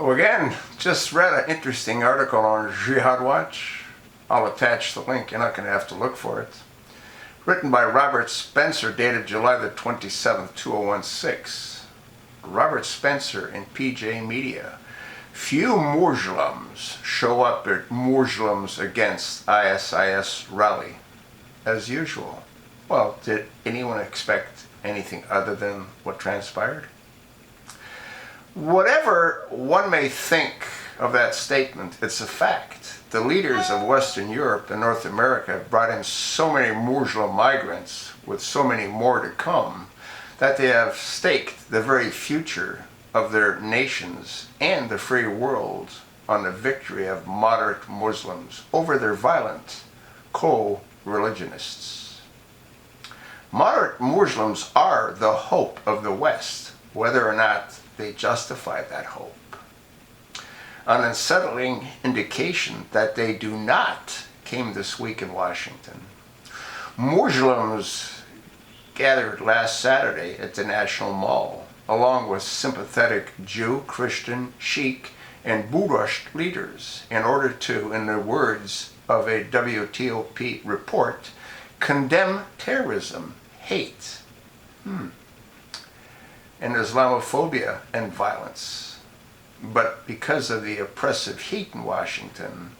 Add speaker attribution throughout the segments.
Speaker 1: So again, just read an interesting article on Jihad Watch. I'll attach the link. You're not going to have to look for it. Written by Robert Spencer, dated July the 27th, 2016. Robert Spencer in PJ Media. Few Muslims show up at Muslims against ISIS rally, as usual. Well, did anyone expect anything other than what transpired? Whatever one may think of that statement, it's a fact. The leaders of Western Europe and North America have brought in so many Muslim migrants, with so many more to come, that they have staked the very future of their nations and the free world on the victory of moderate Muslims over their violent co-religionists. Moderate Muslims are the hope of the West, whether or not they justify that hope. An unsettling indication that they do not came this week in Washington. Muslims gathered last Saturday at the National Mall, along with sympathetic Jew, Christian, Sikh, and Buddhist leaders, in order to, in the words of a WTOP report, condemn terrorism, hate, and Islamophobia and violence. But because of the oppressive heat in Washington,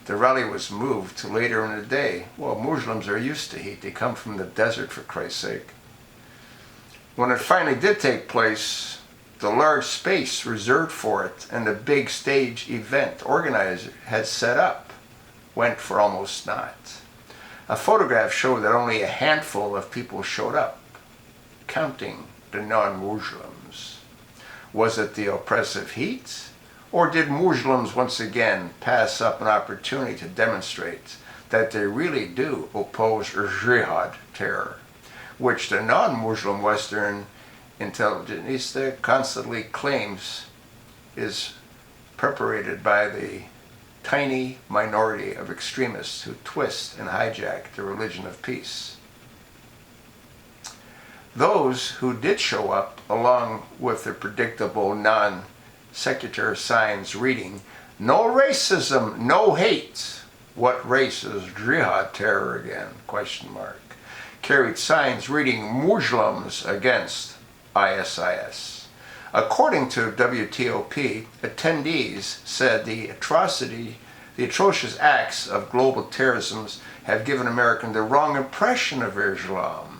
Speaker 1: the rally was moved to later in the day. Well, Muslims are used to heat. They come from the desert, for Christ's sake. When it finally did take place, the large space reserved for it and the big stage event organizer had set up went for almost naught. A photograph showed that only a handful of people showed up, counting the non-Muslims. Was it the oppressive heat? Or did Muslims once again pass up an opportunity to demonstrate that they really do oppose jihad terror, which the non-Muslim Western intelligence constantly claims is perpetrated by the tiny minority of extremists who twist and hijack the religion of peace? Those who did show up, along with the predictable non-secular signs reading, "No racism, no hate. What race is jihad terror again?" ? Carried signs reading "Muslims against ISIS." According to WTOP, attendees said the atrocious acts of global terrorism have given Americans the wrong impression of Islam.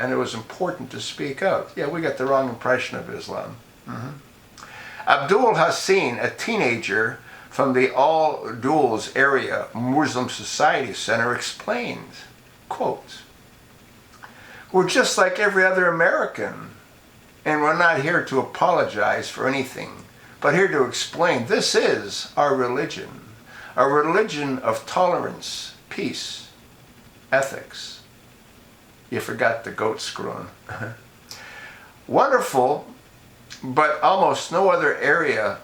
Speaker 1: And it was important to speak out. Yeah, we got the wrong impression of Islam. Abdul Hassin, a teenager from the Al Duls area Muslim Society Center, explained, quote, "We're just like every other American, and we're not here to apologize for anything, but here to explain this is our religion, a religion of tolerance, peace, ethics." You forgot the goat screwing. Wonderful, but almost no other area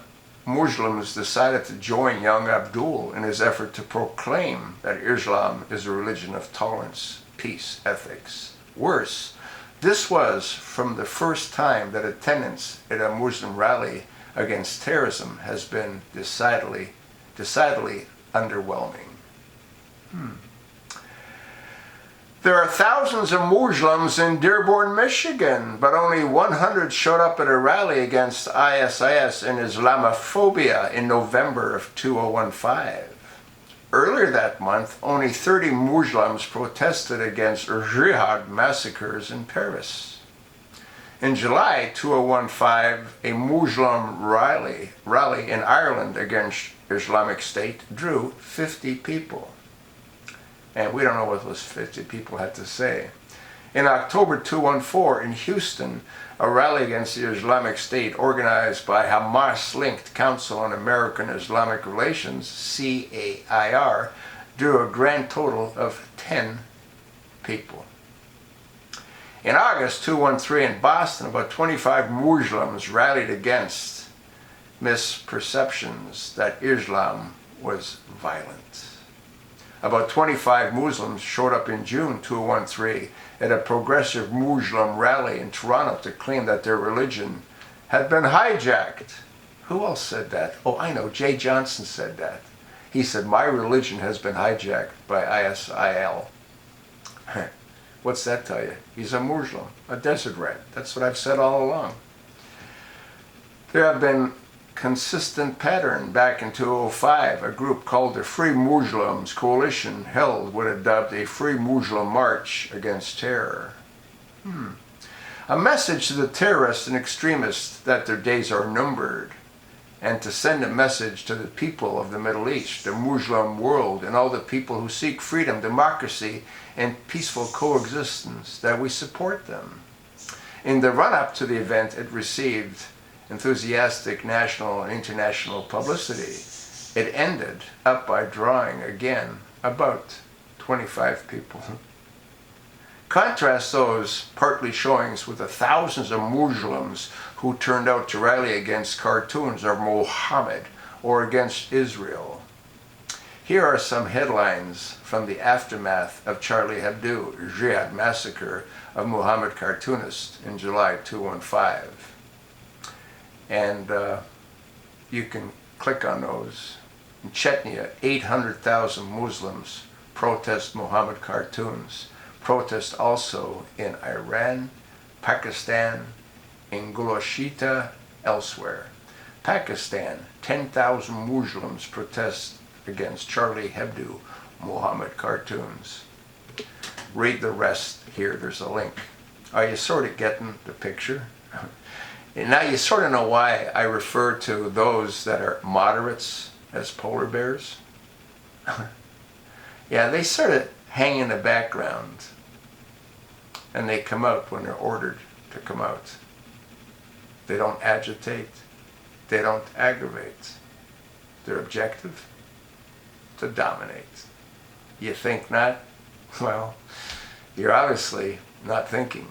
Speaker 1: Muslims decided to join young Abdul in his effort to proclaim that Islam is a religion of tolerance, peace, ethics. Worse, this was from the first time that attendance at a Muslim rally against terrorism has been decidedly underwhelming. There are thousands of Muslims in Dearborn, Michigan, but only 100 showed up at a rally against ISIS and Islamophobia in November of 2015. Earlier that month, only 30 Muslims protested against jihad massacres in Paris. In July 2015, a Muslim rally in Ireland against Islamic State drew 50 people. And we don't know what those 50 people had to say. In October 2014 in Houston, a rally against the Islamic State organized by Hamas-linked Council on American Islamic Relations, CAIR, drew a grand total of 10 people. In August 2013 in Boston, about 25 Muslims rallied against misperceptions that Islam was violent. About 25 Muslims showed up in June 2013 at a progressive Muslim rally in Toronto to claim that their religion had been hijacked Who else said that? Oh, I know. Jay Johnson said that. He said, my religion has been hijacked by ISIL. What's that tell you? He's a Muslim, a desert rat. That's what I've said all along. There have been consistent pattern. Back in 2005, a group called the Free Muslims Coalition held what it dubbed a Free Muslim March against terror. A message to the terrorists and extremists that their days are numbered, and to send a message to the people of the Middle East, the Muslim world, and all the people who seek freedom, democracy, and peaceful coexistence, that we support them. In the run-up to the event, it received enthusiastic national and international publicity. It ended up by drawing again about 25 people. Contrast those partly showings with the thousands of Muslims who turned out to rally against cartoons of Muhammad or against Israel. Here are some headlines from the aftermath of Charlie Hebdo Jihad massacre of Muhammad cartoonist in July 2015. And you can click on those. In Chechnya, 800,000 Muslims protest Muhammad cartoons. Protest also in Iran, Pakistan, Ingushetia, elsewhere. Pakistan, 10,000 Muslims protest against Charlie Hebdo Muhammad cartoons. Read the rest here, there's a link. Are you sort of getting the picture? And now you sort of know why I refer to those that are moderates as polar bears. Yeah, they sort of hang in the background, and they come out when they're ordered to come out. They don't agitate. They don't aggravate. Their objective? To dominate. You think not? Well, you're obviously not thinking.